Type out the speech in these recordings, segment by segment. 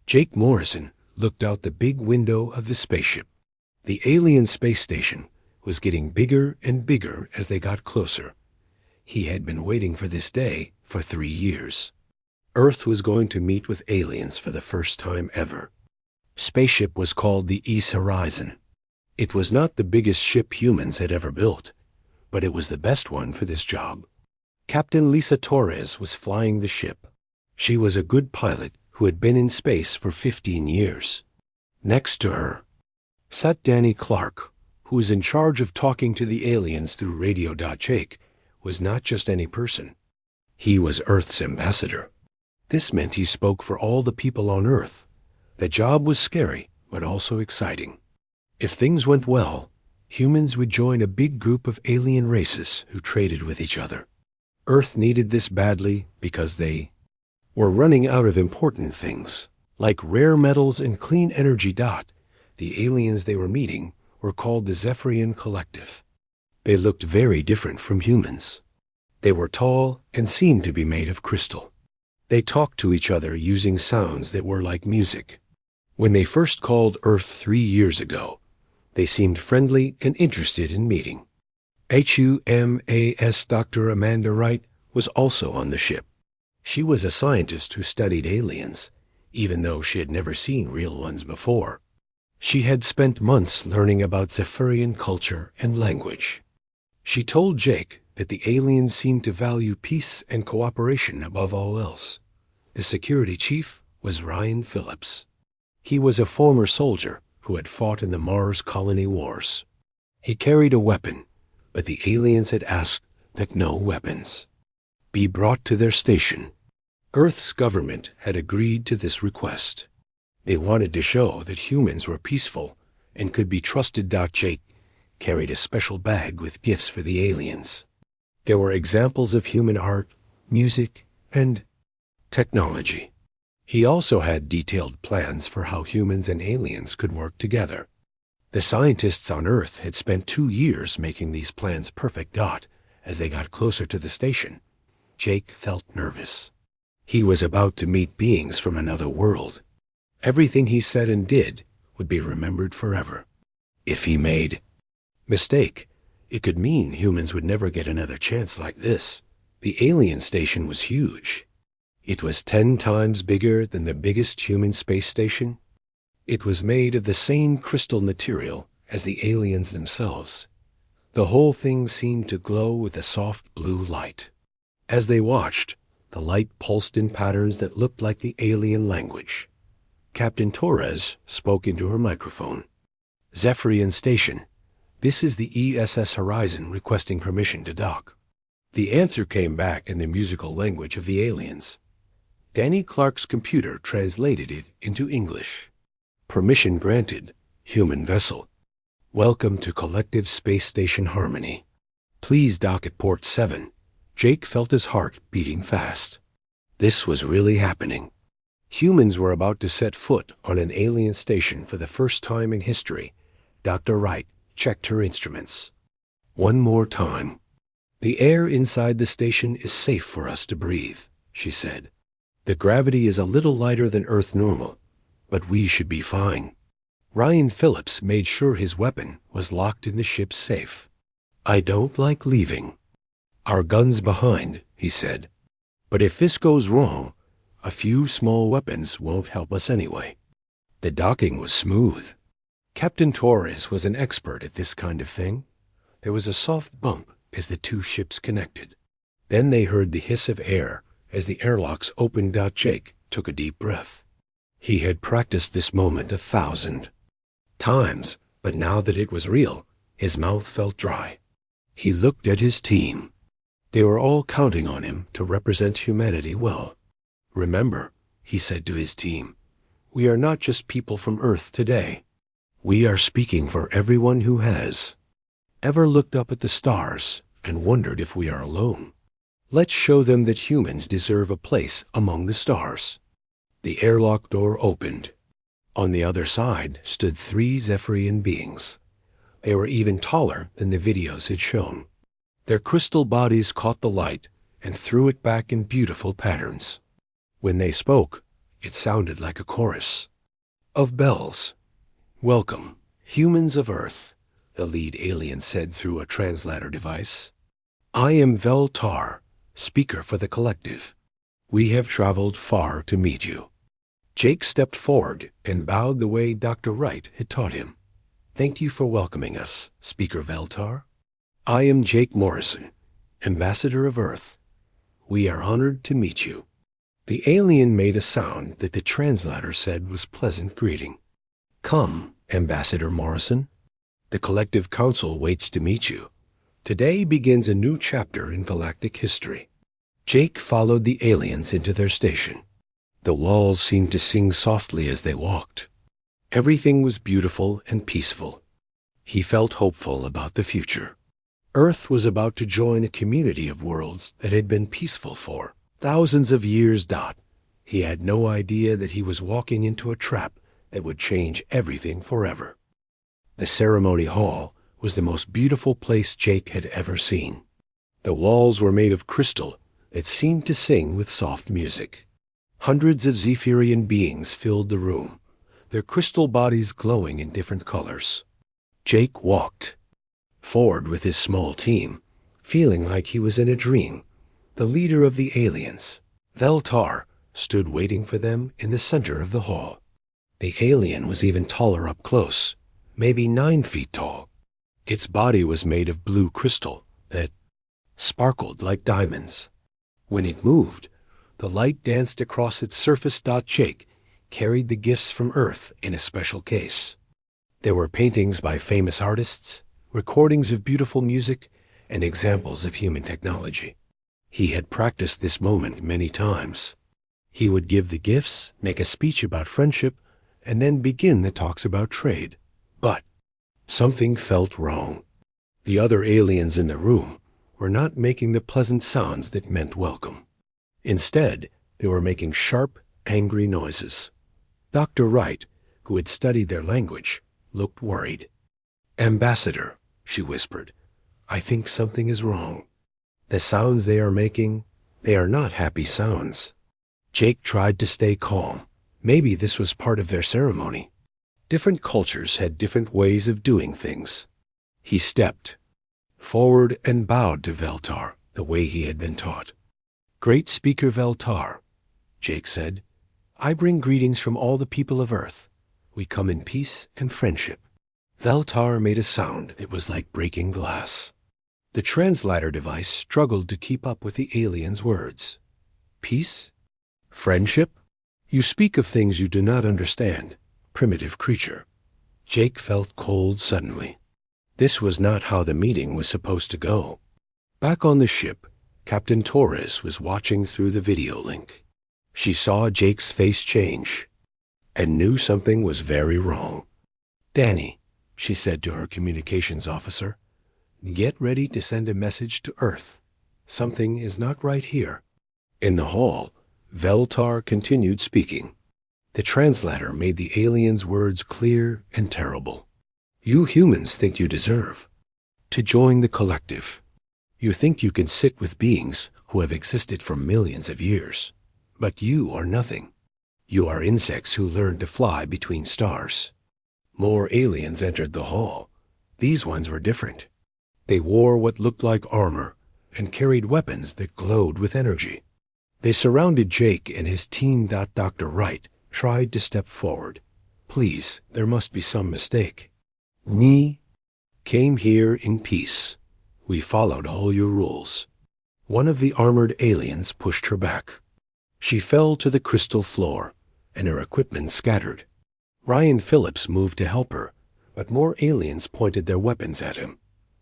Jake Morrison looked out the big window of the spaceship. The alien space station was getting bigger and bigger as they got closer. He had been waiting for this day for 3 years. Earth was going to meet with aliens for the first time ever. Spaceship was called the East Horizon. It was not the biggest ship humans had ever built, but it was the best one for this job. Captain Lisa Torres was flying the ship. She was a good pilot who had been in space for 15 years. Next to her sat Danny Clark, who was in charge of talking to the aliens through radio. Jake was not just any person. He was Earth's ambassador. This meant he spoke for all the people on Earth. The job was scary, but also exciting. If things went well, humans would join a big group of alien races who traded with each other. Earth needed this badly because they were running out of important things, like rare metals and clean energy. The aliens they were meeting were called the Zephyrian Collective. They looked very different from humans. They were tall and seemed to be made of crystal. They talked to each other using sounds that were like music. When they first called Earth 3 years ago, they seemed friendly and interested in meeting. HUMAS Dr. Amanda Wright was also on the ship. She was a scientist who studied aliens, even though she had never seen real ones before. She had spent months learning about Zephyrian culture and language. She told Jake that the aliens seemed to value peace and cooperation above all else. The security chief was Ryan Phillips. He was a former soldier who had fought in the Mars colony wars. He carried a weapon, but the aliens had asked that no weapons be brought to their station. Earth's government had agreed to this request. They wanted to show that humans were peaceful and could be trusted. Jake carried a special bag with gifts for the aliens. There were examples of human art, music, and technology. He also had detailed plans for how humans and aliens could work together. The scientists on Earth had spent 2 years making these plans perfect. As they got closer to the station, Jake felt nervous. He was about to meet beings from another world. Everything he said and did would be remembered forever. If he made mistake, it could mean humans would never get another chance like this. The alien station was huge. It was 10 times bigger than the biggest human space station. It was made of the same crystal material as the aliens themselves. The whole thing seemed to glow with a soft blue light. As they watched, the light pulsed in patterns that looked like the alien language. Captain Torres spoke into her microphone. Zephyrian Station, this is the ESS Horizon requesting permission to dock. The answer came back in the musical language of the aliens. Danny Clark's computer translated it into English. Permission granted, human vessel. Welcome to Collective Space Station Harmony. Please dock at Port 7. Jake felt his heart beating fast. This was really happening. Humans were about to set foot on an alien station for the first time in history. Dr. Wright checked her instruments. One more time. The air inside the station is safe for us to breathe, she said. The gravity is a little lighter than Earth normal, but we should be fine. Ryan Phillips made sure his weapon was locked in the ship's safe. I don't like leaving. Our guns behind, he said. But if this goes wrong, a few small weapons won't help us anyway. The docking was smooth. Captain Torres was an expert at this kind of thing. There was a soft bump as the two ships connected. Then they heard the hiss of air as the airlocks opened. Jake took a deep breath. He had practiced this moment 1,000 times, but now that it was real, his mouth felt dry. He looked at his team. They were all counting on him to represent humanity well. Remember, he said to his team, we are not just people from Earth today. We are speaking for everyone who has ever looked up at the stars and wondered if we are alone. Let's show them that humans deserve a place among the stars. The airlock door opened. On the other side stood 3 Zephyrian beings. They were even taller than the videos had shown. Their crystal bodies caught the light and threw it back in beautiful patterns. When they spoke, It sounded like a chorus of bells. "Welcome, humans of Earth," the lead alien said through a translator device. "I am Veltar, speaker for the collective. We have traveled far to meet you." Jake stepped forward and bowed the way Dr. Wright had taught him. "Thank you for welcoming us, Speaker Veltar. I am Jake Morrison, Ambassador of Earth. We are honored to meet you." The alien made a sound that the translator said was pleasant greeting. "Come, Ambassador Morrison. The Collective Council waits to meet you. Today begins a new chapter in galactic history." Jake followed the aliens into their station. The walls seemed to sing softly as they walked. Everything was beautiful and peaceful. He felt hopeful about the future. Earth was about to join a community of worlds that had been peaceful for thousands of years. He had no idea that he was walking into a trap that would change everything forever. The ceremony hall was the most beautiful place Jake had ever seen. The walls were made of crystal that seemed to sing with soft music. Hundreds of Zephyrian beings filled the room, their crystal bodies glowing in different colors. Jake walked forward with his small team, feeling like he was in a dream. The leader of the aliens, Veltar, stood waiting for them in the center of the hall. The alien was even taller up close, maybe 9 feet tall. Its body was made of blue crystal that sparkled like diamonds. When it moved, the light danced across its surface. Jake carried the gifts from Earth in a special case. There were paintings by famous artists, recordings of beautiful music, and examples of human technology. He had practiced this moment many times. He would give the gifts, make a speech about friendship, and then begin the talks about trade. But something felt wrong. The other aliens in the room were not making the pleasant sounds that meant welcome. Instead, they were making sharp, angry noises. Dr. Wright, who had studied their language, looked worried. "Ambassador," she whispered, "I think something is wrong. The sounds they are making, they are not happy sounds." Jake tried to stay calm. Maybe this was part of their ceremony. Different cultures had different ways of doing things. He stepped forward and bowed to Veltar the way he had been taught. "Great Speaker Veltar," Jake said, "I bring greetings from all the people of Earth. We come in peace and friendship." Veltar made a sound that was like breaking glass. The translator device struggled to keep up with the alien's words. "Peace? Friendship? You speak of things you do not understand, primitive creature." Jake felt cold suddenly. This was not how the meeting was supposed to go. Back on the ship, Captain Torres was watching through the video link. She saw Jake's face change and knew something was very wrong. "Danny," she said to her communications officer, "get ready to send a message to Earth. Something is not right here." In the hall, Veltar continued speaking. The translator made the alien's words clear and terrible. "You humans think you deserve to join the collective. You think you can sit with beings who have existed for millions of years. But you are nothing. You are insects who learned to fly between stars." More aliens entered the hall. These ones were different. They wore what looked like armor and carried weapons that glowed with energy. They surrounded Jake and his team. Dr. Wright tried to step forward. "Please, there must be some mistake. We came here in peace. We followed all your rules." One of the armored aliens pushed her back. She fell to the crystal floor, and her equipment scattered. Ryan Phillips moved to help her, but more aliens pointed their weapons at him.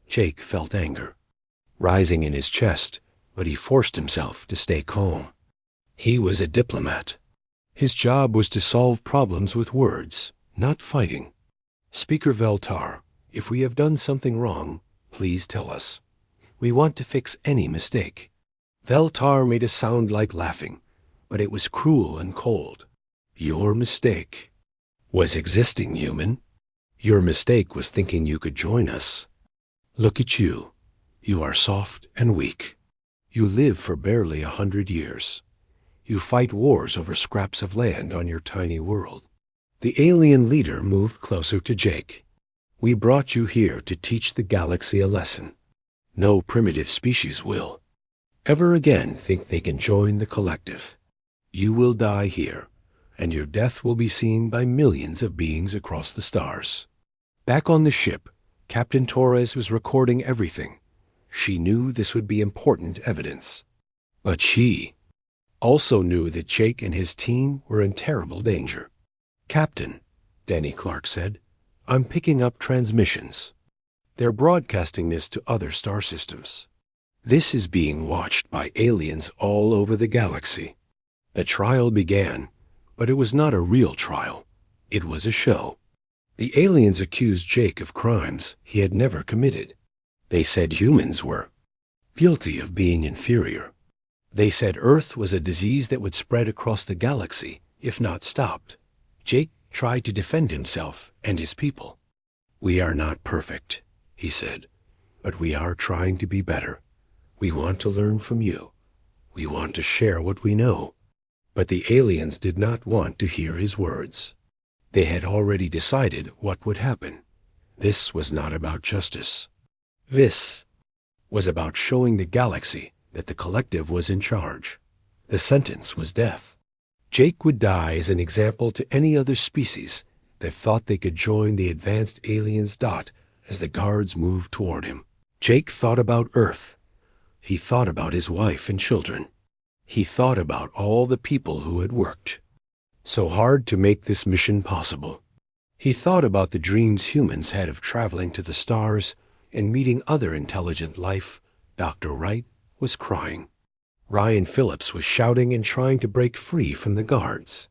Jake felt anger rising in his chest, but he forced himself to stay calm. He was a diplomat. His job was to solve problems with words, not fighting. "Speaker Veltar, if we have done something wrong, please tell us. We want to fix any mistake." Veltar made a sound like laughing, but it was cruel and cold. "Your mistake was existing, human. Your mistake was thinking you could join us. Look at you. You are soft and weak. You live for barely 100 years. You fight wars over scraps of land on your tiny world. The alien leader moved closer to Jake. We brought you here to teach the galaxy a lesson. No primitive species will ever again think they can join the collective. You will die here, and your death will be seen by millions of beings across the stars. Back on the ship, Captain Torres was recording everything. She knew this would be important evidence. But she also knew that Jake and his team were in terrible danger. "Captain," Danny Clark said, "I'm picking up transmissions. They're broadcasting this to other star systems. This is being watched by aliens all over the galaxy." The trial began, but it was not a real trial. It was a show. The aliens accused Jake of crimes he had never committed. They said humans were guilty of being inferior. They said Earth was a disease that would spread across the galaxy if not stopped. Jake tried to defend himself and his people. "We are not perfect," he said, "but we are trying to be better. We want to learn from you. We want to share what we know." But the aliens did not want to hear his words. They had already decided what would happen. This was not about justice. This was about showing the galaxy that the collective was in charge. The sentence was death. Jake would die as an example to any other species that thought they could join the advanced aliens. As the guards moved toward him, Jake thought about Earth. He thought about his wife and children. He thought about all the people who had worked so hard to make this mission possible. He thought about the dreams humans had of traveling to the stars and meeting other intelligent life. Dr. Wright was crying. Ryan Phillips was shouting and trying to break free from the guards.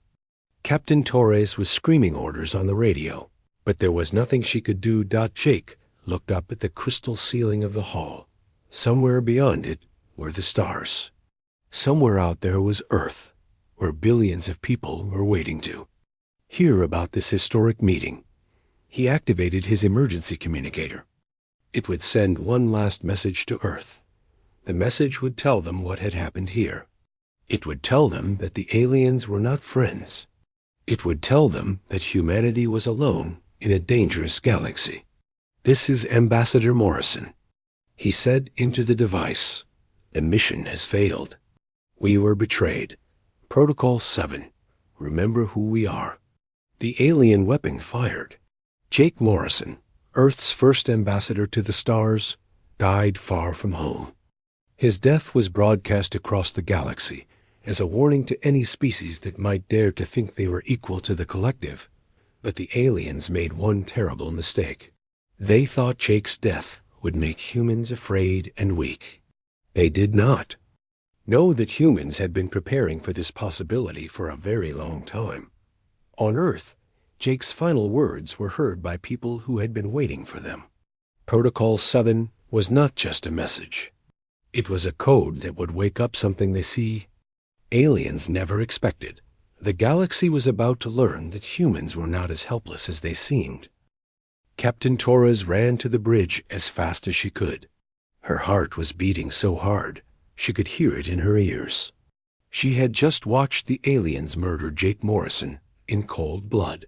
Captain Torres was screaming orders on the radio, but there was nothing she could do. Jake looked up at the crystal ceiling of the hall. Somewhere beyond it were the stars. Somewhere out there was Earth, where billions of people were waiting to hear about this historic meeting. He activated his emergency communicator. It would send one last message to Earth. The message would tell them what had happened here. It would tell them that the aliens were not friends. It would tell them that humanity was alone in a dangerous galaxy. "This is Ambassador Morrison," he said into the device. "The mission has failed. We were betrayed. Protocol 7. Remember who we are." The alien weapon fired. Jake Morrison, Earth's first ambassador to the stars, died far from home. His death was broadcast across the galaxy as a warning to any species that might dare to think they were equal to the collective. But the aliens made one terrible mistake. They thought Jake's death would make humans afraid and weak. They did not know that humans had been preparing for this possibility for a very long time. On Earth, Jake's final words were heard by people who had been waiting for them. Protocol 7 was not just a message. It was a code that would wake up something they see aliens never expected. The galaxy was about to learn that humans were not as helpless as they seemed. Captain Torres ran to the bridge as fast as she could. Her heart was beating so hard she could hear it in her ears. She had just watched the aliens murder Jake Morrison in cold blood.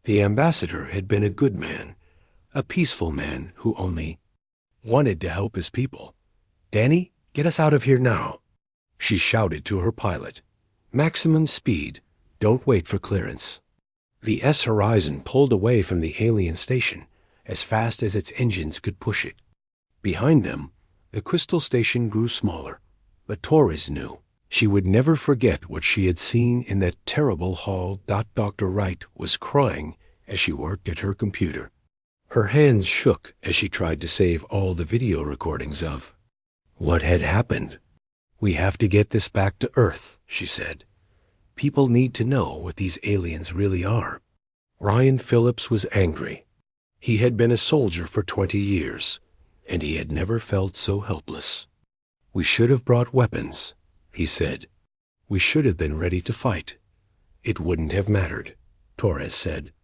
The ambassador had been a good man, a peaceful man who only wanted to help his people. "Danny, get us out of here now," she shouted to her pilot. "Maximum speed. Don't wait for clearance." The S-Horizon pulled away from the alien station as fast as its engines could push it. Behind them, the crystal station grew smaller, but Torres knew she would never forget what she had seen in that terrible hall. Dr. Wright was crying as she worked at her computer. Her hands shook as she tried to save all the video recordings of what had happened. "We have to get this back to Earth," she said. "People need to know what these aliens really are." Ryan Phillips was angry. He had been a soldier for 20 years, and he had never felt so helpless. "We should have brought weapons," he said. "We should have been ready to fight." "It wouldn't have mattered," Torres said.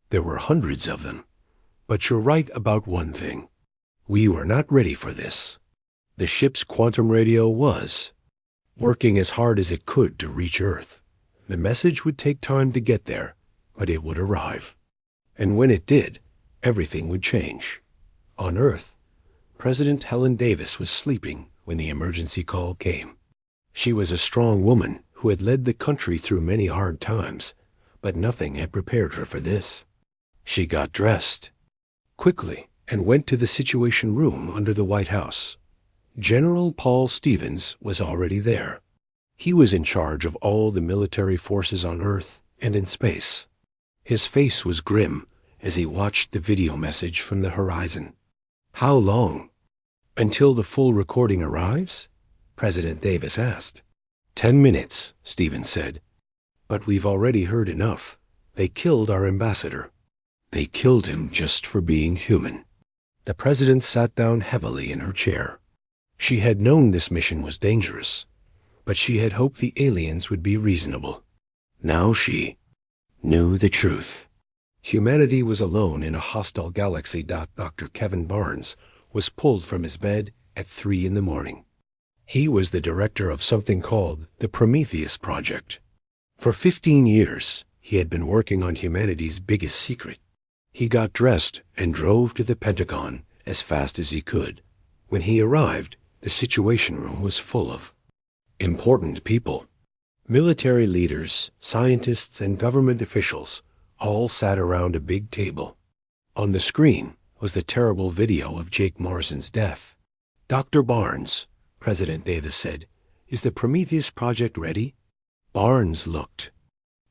"There were hundreds of them. But you're right about one thing. We were not ready for this. The ship's quantum radio was. working as hard as it could to reach Earth. The message would take time to get there, but it would arrive. And when it did, everything would change. On Earth, President Helen Davis was sleeping when the emergency call came. She was a strong woman who had led the country through many hard times, but nothing had prepared her for this. She got dressed quickly and went to the Situation Room under the White House. General Paul Stevens was already there. He was in charge of all the military forces on Earth and in space. His face was grim as he watched the video message from the horizon. "How long? Until the full recording arrives?" President Davis asked. 10 minutes, Stevens said. "But we've already heard enough. They killed our ambassador." "They killed him just for being human." The president sat down heavily in her chair. She had known this mission was dangerous, but she had hoped the aliens would be reasonable. Now she knew the truth. Humanity was alone in a hostile galaxy. Dr. Kevin Barnes was pulled from his bed at 3 in the morning. He was the director of something called the Prometheus Project. For 15 years, he had been working on humanity's biggest secret. He got dressed and drove to the Pentagon as fast as he could. When he arrived, the Situation Room was full of important people. Military leaders, scientists, and government officials all sat around a big table. On the screen was the terrible video of Jake Morrison's death. "Dr. Barnes," President Davis said, "is the Prometheus Project ready?" Barnes looked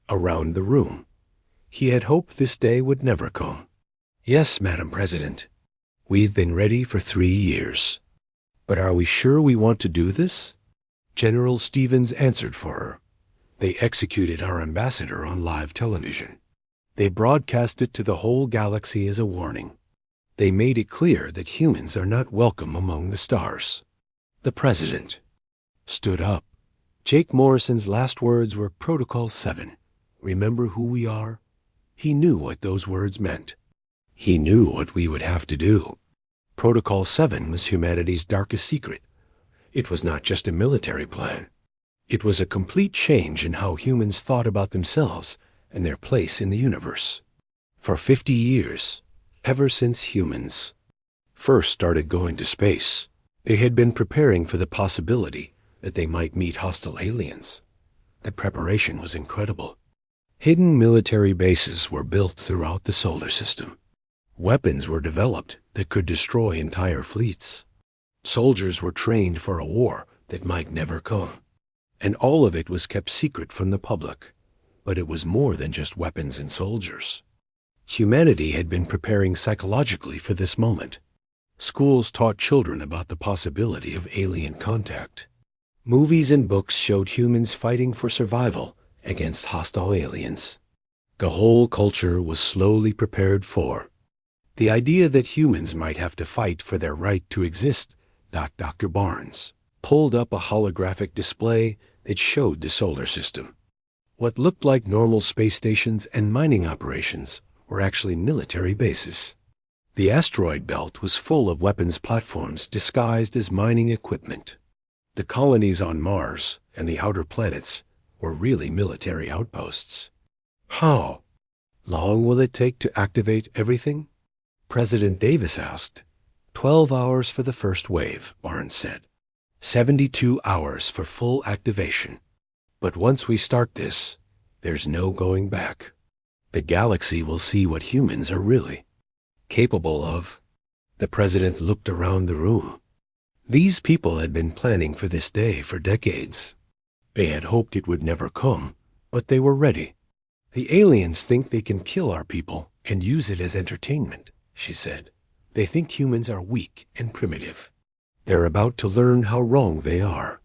around the room. He had hoped this day would never come. "Yes, Madam President. We've been ready for 3 years. But are we sure we want to do this?" General Stevens answered for her. "They executed our ambassador on live television. They broadcast it to the whole galaxy as a warning. They made it clear that humans are not welcome among the stars." The president stood up. Jake Morrison's last words were Protocol 7. Remember who we are? He knew what those words meant. He knew what we would have to do. Protocol 7 was humanity's darkest secret. It was not just a military plan. It was a complete change in how humans thought about themselves and their place in the universe. For 50 years, ever since humans first started going to space, they had been preparing for the possibility that they might meet hostile aliens. The preparation was incredible. Hidden military bases were built throughout the solar system. Weapons were developed that could destroy entire fleets. Soldiers were trained for a war that might never come. And all of it was kept secret from the public. But it was more than just weapons and soldiers. Humanity had been preparing psychologically for this moment. Schools taught children about the possibility of alien contact. Movies and books showed humans fighting for survival against hostile aliens. The whole culture was slowly prepared for the idea that humans might have to fight for their right to exist. Dr. Barnes pulled up a holographic display that showed the solar system. What looked like normal space stations and mining operations were actually military bases. The asteroid belt was full of weapons platforms disguised as mining equipment. The colonies on Mars and the outer planets were really military outposts. How long will it take to activate everything? President Davis asked. 12 hours for the first wave, Barnes said. 72 hours for full activation. But once we start this, there's no going back. The galaxy will see what humans are really capable of. The president looked around the room. These people had been planning for this day for decades. They had hoped it would never come, but they were ready. "The aliens think they can kill our people and use it as entertainment," she said. "They think humans are weak and primitive. They're about to learn how wrong they are."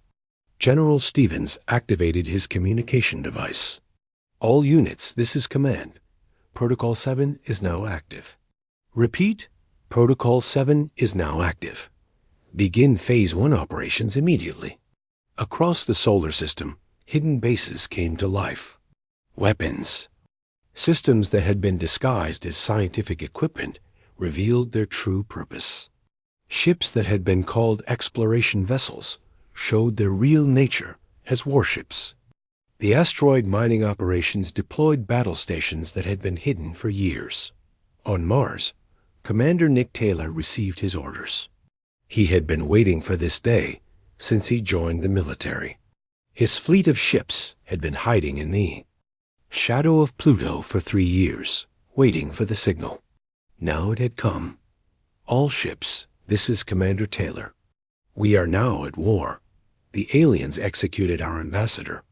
General Stevens activated his communication device. "All units, this is command. Protocol 7 is now active. Repeat, Protocol 7 is now active. Begin Phase 1 operations immediately." Across the solar system, hidden bases came to life. Weapons. Systems that had been disguised as scientific equipment revealed their true purpose. Ships that had been called exploration vessels showed their real nature as warships. The asteroid mining operations deployed battle stations that had been hidden for years. On Mars, Commander Nick Taylor received his orders. He had been waiting for this day since he joined the military. His fleet of ships had been hiding in the shadow of Pluto for 3 years, waiting for the signal. Now it had come. All ships, this is Commander Taylor. We are now at war. The aliens executed our ambassador.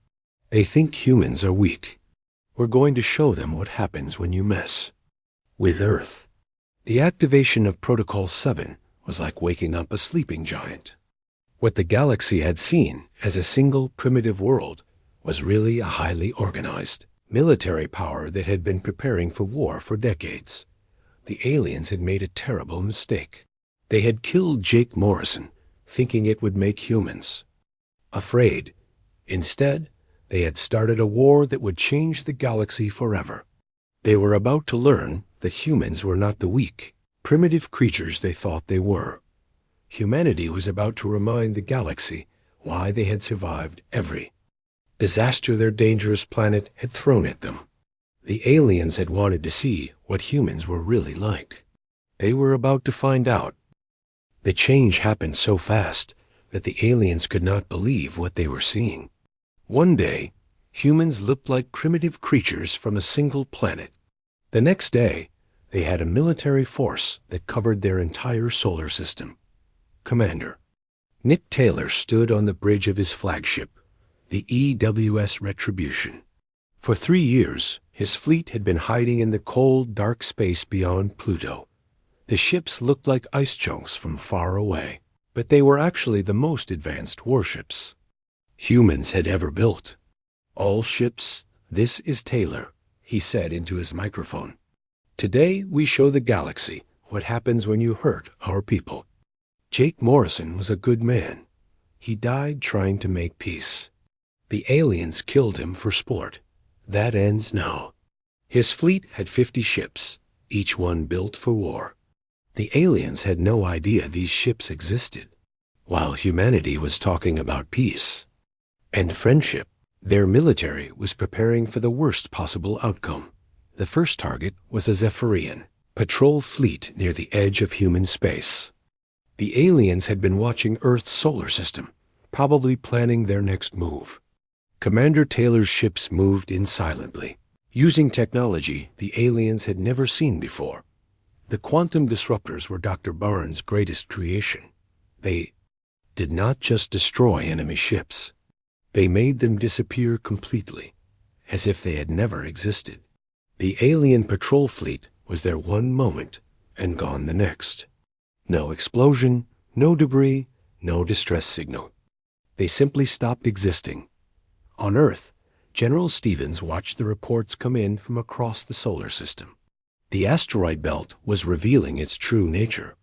They think humans are weak. We're going to show them what happens when you mess with Earth. The activation of Protocol 7 was like waking up a sleeping giant. What the galaxy had seen as a single primitive world was really a highly organized military power that had been preparing for war for decades. The aliens had made a terrible mistake. They had killed Jake Morrison, thinking it would make humans afraid. Instead, they had started a war that would change the galaxy forever. They were about to learn that humans were not the weak, primitive creatures they thought they were. Humanity was about to remind the galaxy why they had survived every disaster their dangerous planet had thrown at them. The aliens had wanted to see what humans were really like. They were about to find out. The change happened so fast that the aliens could not believe what they were seeing. One day, humans looked like primitive creatures from a single planet. The next day, they had a military force that covered their entire solar system. Commander Nick Taylor stood on the bridge of his flagship, the EWS Retribution. For 3 years, his fleet had been hiding in the cold, dark space beyond Pluto. The ships looked like ice chunks from far away, but they were actually the most advanced warships humans had ever built. All ships, this is Taylor, he said into his microphone. Today we show the galaxy what happens when you hurt our people. Jake Morrison was a good man. He died trying to make peace. The aliens killed him for sport. That ends now. His fleet had 50 ships, each one built for war. The aliens had no idea these ships existed, while humanity was talking about peace and friendship. Their military was preparing for the worst possible outcome. The first target was a Zephyrian patrol fleet near the edge of human space. The aliens had been watching Earth's solar system, probably planning their next move. Commander Taylor's ships moved in silently, using technology the aliens had never seen before. The quantum disruptors were Dr. Barnes' greatest creation. They did not just destroy enemy ships. They made them disappear completely, as if they had never existed. The alien patrol fleet was there one moment and gone the next. No explosion, no debris, no distress signal. They simply stopped existing. On Earth, General Stevens watched the reports come in from across the solar system. The asteroid belt was revealing its true nature.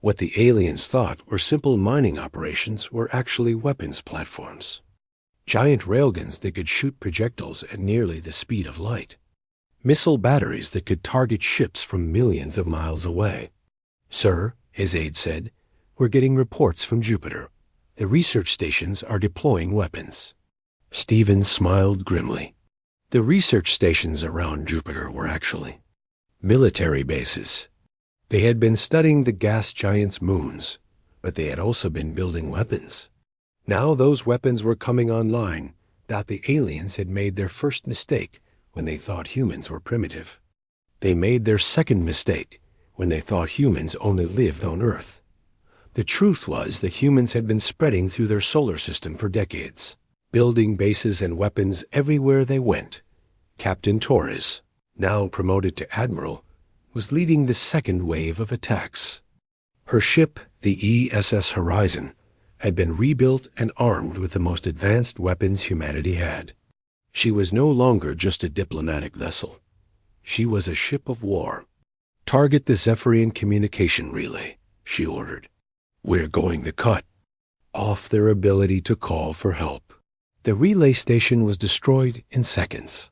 What the aliens thought were simple mining operations were actually weapons platforms. Giant railguns that could shoot projectiles at nearly the speed of light. Missile batteries that could target ships from millions of miles away. "Sir," his aide said, "we're getting reports from Jupiter. The research stations are deploying weapons." Stevens smiled grimly. The research stations around Jupiter were actually military bases. They had been studying the gas giant's moons, but they had also been building weapons. Now those weapons were coming online, that the aliens had made their first mistake when they thought humans were primitive. They made their second mistake when they thought humans only lived on Earth. The truth was that humans had been spreading through their solar system for decades, building bases and weapons everywhere they went. Captain Torres, now promoted to admiral, was leading the second wave of attacks. Her ship, the ESS Horizon, had been rebuilt and armed with the most advanced weapons humanity had. She was no longer just a diplomatic vessel. She was a ship of war. "Target the Zephyrian communication relay," she ordered. "We're going to cut off their ability to call for help." The relay station was destroyed in seconds.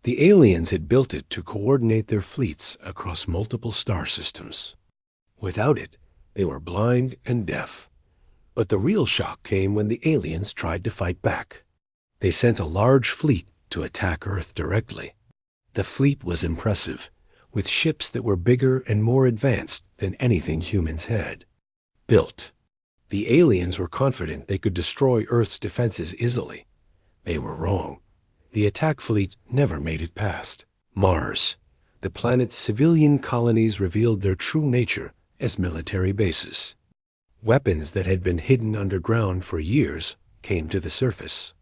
The aliens had built it to coordinate their fleets across multiple star systems. Without it, they were blind and deaf. But the real shock came when the aliens tried to fight back. They sent a large fleet to attack Earth directly. The fleet was impressive, with ships that were bigger and more advanced than anything humans had built. The aliens were confident they could destroy Earth's defenses easily. They were wrong. The attack fleet never made it past Mars. The planet's civilian colonies revealed their true nature as military bases. Weapons that had been hidden underground for years came to the surface.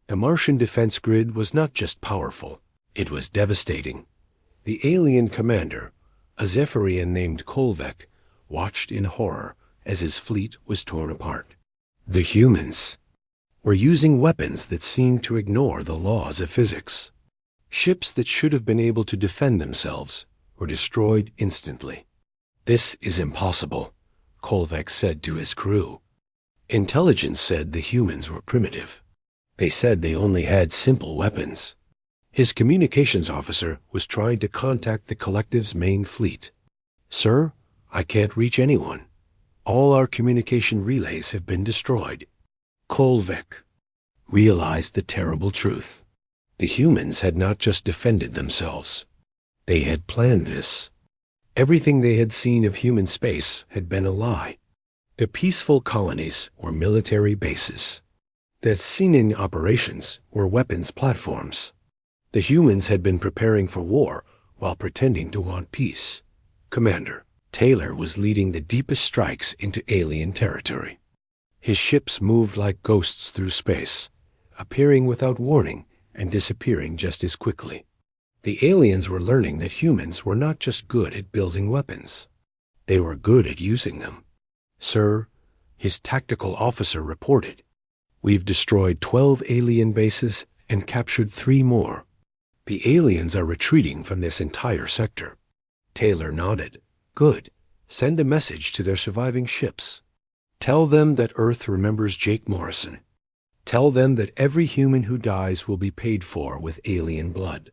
The Martian defense grid was not just powerful, it was devastating. The alien commander, a Zephyrian named Kolvek, watched in horror as his fleet was torn apart. The humans were using weapons that seemed to ignore the laws of physics. Ships that should have been able to defend themselves were destroyed instantly. "This is impossible," Kolvek said to his crew. Intelligence said the humans were primitive. They said they only had simple weapons. His communications officer was trying to contact the collective's main fleet. "Sir, I can't reach anyone. All our communication relays have been destroyed." Kolvek realized the terrible truth. The humans had not just defended themselves. They had planned this. Everything they had seen of human space had been a lie. The peaceful colonies were military bases. The seen operations were weapons platforms. The humans had been preparing for war while pretending to want peace. Commander Taylor was leading the deepest strikes into alien territory. His ships moved like ghosts through space, appearing without warning and disappearing just as quickly. The aliens were learning that humans were not just good at building weapons. They were good at using them. "Sir," his tactical officer reported, "we've destroyed 12 alien bases and captured 3 more. The aliens are retreating from this entire sector." Taylor nodded. "Good. Send a message to their surviving ships. Tell them that Earth remembers Jake Morrison. Tell them that every human who dies will be paid for with alien blood."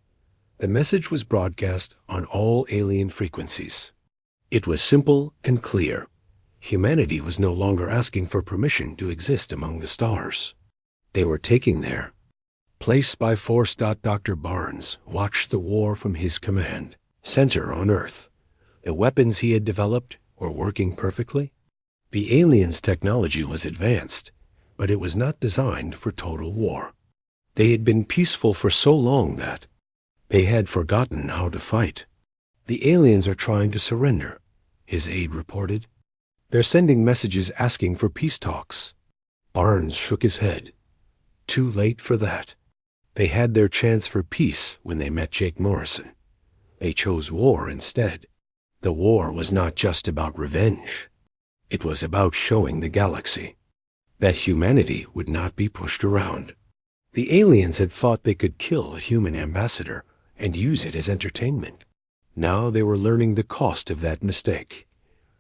The message was broadcast on all alien frequencies. It was simple and clear. Humanity was no longer asking for permission to exist among the stars. They were taking their place by force. Dr. Barnes watched the war from his command center on Earth. The weapons he had developed were working perfectly. The aliens' technology was advanced, but it was not designed for total war. They had been peaceful for so long that they had forgotten how to fight. "The aliens are trying to surrender," his aide reported. "They're sending messages asking for peace talks." Barnes shook his head. Too late for that. They had their chance for peace when they met Jake Morrison. They chose war instead. The war was not just about revenge. It was about showing the galaxy that humanity would not be pushed around. The aliens had thought they could kill a human ambassador and use it as entertainment. Now they were learning the cost of that mistake.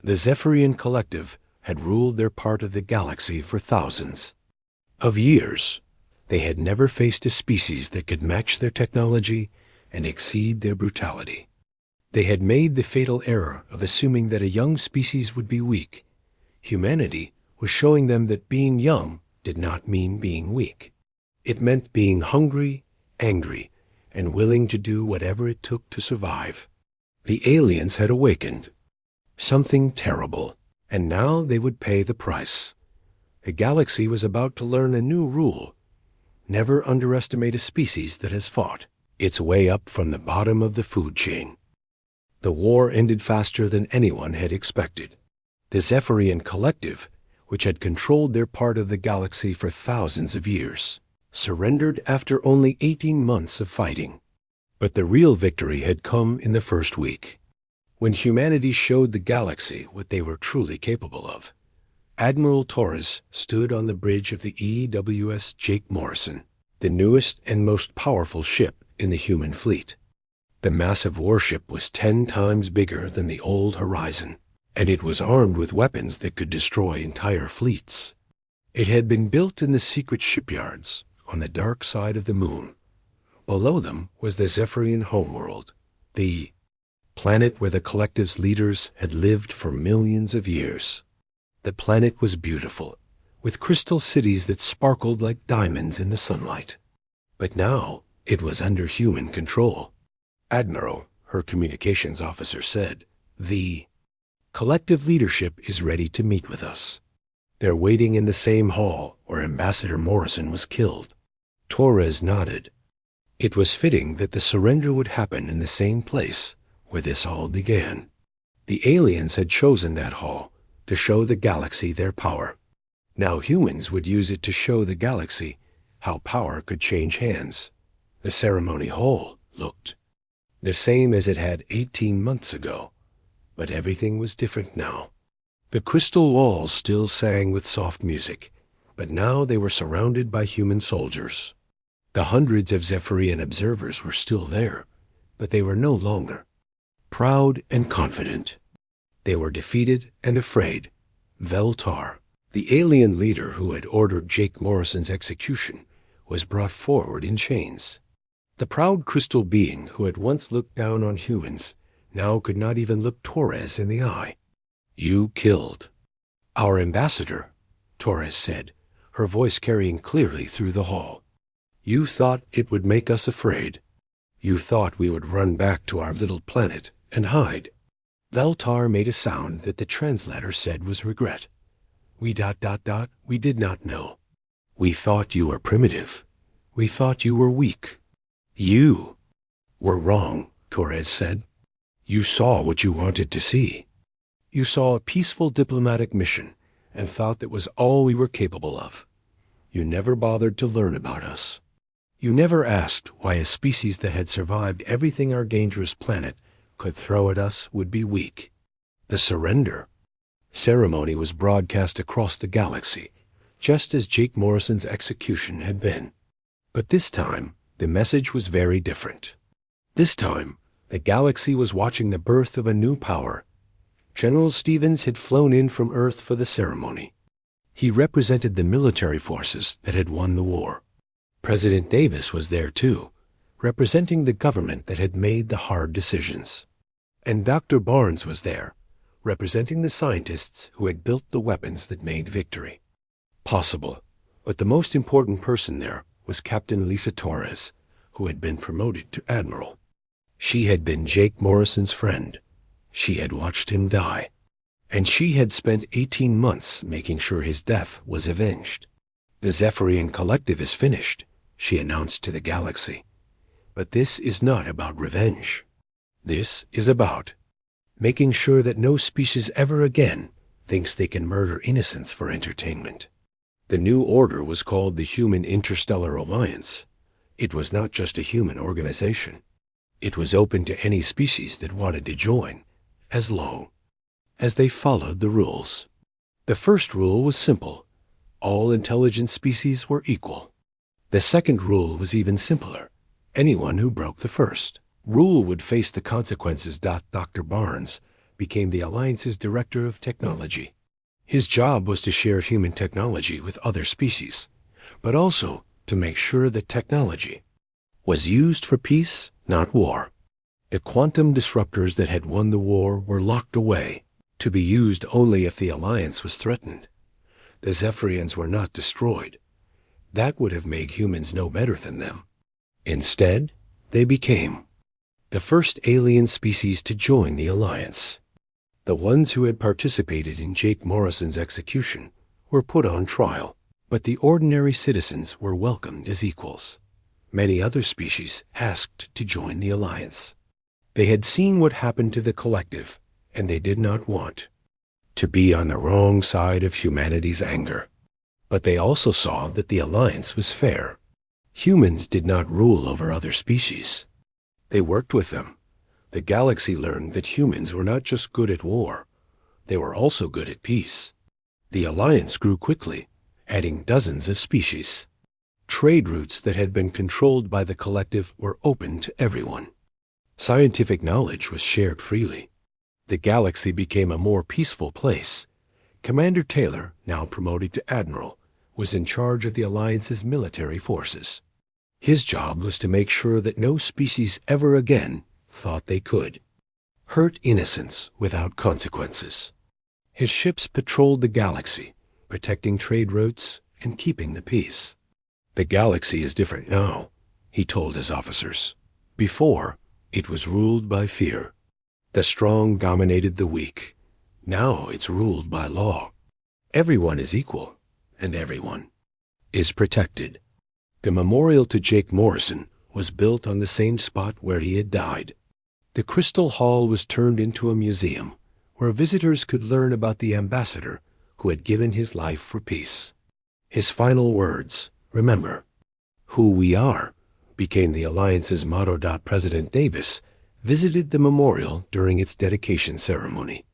The Zephyrian collective had ruled their part of the galaxy for thousands of years. They had never faced a species that could match their technology and exceed their brutality. They had made the fatal error of assuming that a young species would be weak. Humanity was showing them that being young did not mean being weak. It meant being hungry, angry, and willing to do whatever it took to survive. The aliens had awakened. Something terrible, and now they would pay the price. The galaxy was about to learn a new rule. Never underestimate a species that has fought its way up from the bottom of the food chain. The war ended faster than anyone had expected. The Zephyrian collective, which had controlled their part of the galaxy for thousands of years, surrendered after only 18 months of fighting. But the real victory had come in the first week, when humanity showed the galaxy what they were truly capable of. Admiral Torres stood on the bridge of the EWS Jake Morrison, the newest and most powerful ship in the human fleet. The massive warship was 10 times bigger than the old Horizon, and it was armed with weapons that could destroy entire fleets. It had been built in the secret shipyards on the dark side of the moon. Below them was the Zephyrian homeworld, the planet where the collective's leaders had lived for millions of years. The planet was beautiful, with crystal cities that sparkled like diamonds in the sunlight. But now it was under human control. Admiral, her communications officer, said, "The collective leadership is ready to meet with us. They're waiting in the same hall where Ambassador Morrison was killed." Torres nodded. It was fitting that the surrender would happen in the same place where this all began. The aliens had chosen that hall to show the galaxy their power. Now humans would use it to show the galaxy how power could change hands. The ceremony hall looked the same as it had 18 months ago, but everything was different now. The crystal walls still sang with soft music, but now they were surrounded by human soldiers. The hundreds of Zephyrian observers were still there, but they were no longer proud and confident. They were defeated and afraid. Veltar, the alien leader who had ordered Jake Morrison's execution, was brought forward in chains. The proud crystal being who had once looked down on humans now could not even look Torres in the eye. "You killed our ambassador," Torres said, her voice carrying clearly through the hall. "You thought it would make us afraid. You thought we would run back to our little planet and hide." Veltar made a sound that the translator said was regret. We did not know. We thought you were primitive. We thought you were weak." "You were wrong," Torres said. "You saw what you wanted to see. You saw a peaceful diplomatic mission and thought that was all we were capable of. You never bothered to learn about us. You never asked why a species that had survived everything our dangerous planet could throw at us would be weak." The surrender ceremony was broadcast across the galaxy, just as Jake Morrison's execution had been. But this time, the message was very different. This time, the galaxy was watching the birth of a new power. General Stevens had flown in from Earth for the ceremony. He represented the military forces that had won the war. President Davis was there too, representing the government that had made the hard decisions. And Dr. Barnes was there, representing the scientists who had built the weapons that made victory possible. But the most important person there was Captain Lisa Torres, who had been promoted to Admiral. She had been Jake Morrison's friend. She had watched him die. And she had spent 18 months making sure his death was avenged. "The Zephyrian Collective is finished," she announced to the galaxy. "But this is not about revenge. This is about making sure that no species ever again thinks they can murder innocents for entertainment." The new order was called the Human Interstellar Alliance. It was not just a human organization. It was open to any species that wanted to join, as long as they followed the rules. The first rule was simple. All intelligent species were equal. The second rule was even simpler. Anyone who broke the first rule would face the consequences. Dr. Barnes became the Alliance's Director of Technology. His job was to share human technology with other species, but also to make sure that technology was used for peace, not war. The quantum disruptors that had won the war were locked away, to be used only if the Alliance was threatened. The Zephyrians were not destroyed. That would have made humans no better than them. Instead, they became the first alien species to join the Alliance. The ones who had participated in Jake Morrison's execution were put on trial, but the ordinary citizens were welcomed as equals. Many other species asked to join the Alliance. They had seen what happened to the collective, and they did not want to be on the wrong side of humanity's anger. But they also saw that the Alliance was fair. Humans did not rule over other species. They worked with them. The galaxy learned that humans were not just good at war, they were also good at peace. The Alliance grew quickly, adding dozens of species. Trade routes that had been controlled by the collective were open to everyone. Scientific knowledge was shared freely. The galaxy became a more peaceful place. Commander Taylor, now promoted to Admiral, was in charge of the Alliance's military forces. His job was to make sure that no species ever again thought they could hurt innocents without consequences. His ships patrolled the galaxy, protecting trade routes and keeping the peace. The galaxy is different now. he told his officers. Before, it was ruled by fear. The strong dominated the weak. Now it's ruled by law. Everyone is equal, and everyone is protected. The memorial to Jake Morrison was built on the same spot where he had died. The Crystal Hall was turned into a museum where visitors could learn about the ambassador who had given his life for peace. His final words, "Remember who we are," became the Alliance's motto. President Davis visited the memorial during its dedication ceremony.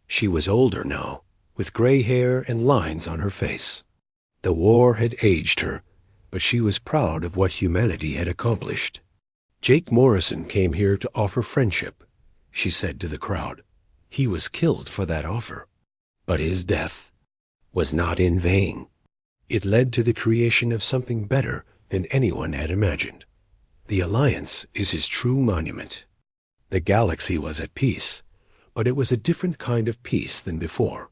She was older now, with gray hair and lines on her face. The war had aged her, but she was proud of what humanity had accomplished. "Jake Morrison came here to offer friendship," she said to the crowd. "He was killed for that offer. But his death was not in vain. It led to the creation of something better than anyone had imagined. The Alliance is his true monument." The galaxy was at peace, but it was a different kind of peace than before.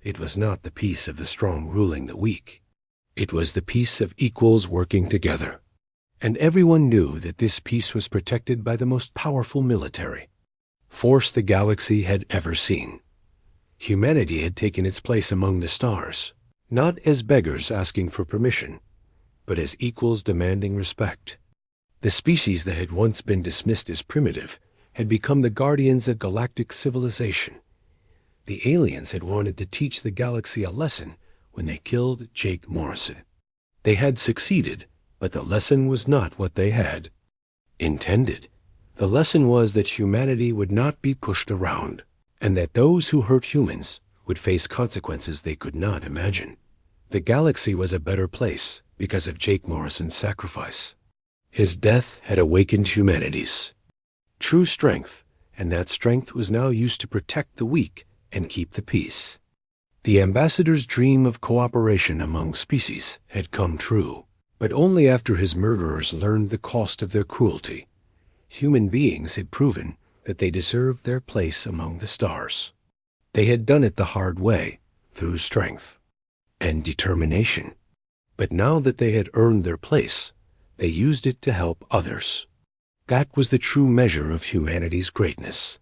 It was not the peace of the strong ruling the weak. It was the peace of equals working together. And everyone knew that this peace was protected by the most powerful military force the galaxy had ever seen. Humanity had taken its place among the stars, not as beggars asking for permission, but as equals demanding respect. The species that had once been dismissed as primitive had become the guardians of galactic civilization. The aliens had wanted to teach the galaxy a lesson when they killed Jake Morrison. They had succeeded, but the lesson was not what they had intended. The lesson was that humanity would not be pushed around, and that those who hurt humans would face consequences they could not imagine. The galaxy was a better place because of Jake Morrison's sacrifice. His death had awakened humanity's true strength, and that strength was now used to protect the weak and keep the peace. The ambassador's dream of cooperation among species had come true, but only after his murderers learned the cost of their cruelty. Human beings had proven that they deserved their place among the stars. They had done it the hard way, through strength and determination. But now that they had earned their place, they used it to help others. That was the true measure of humanity's greatness.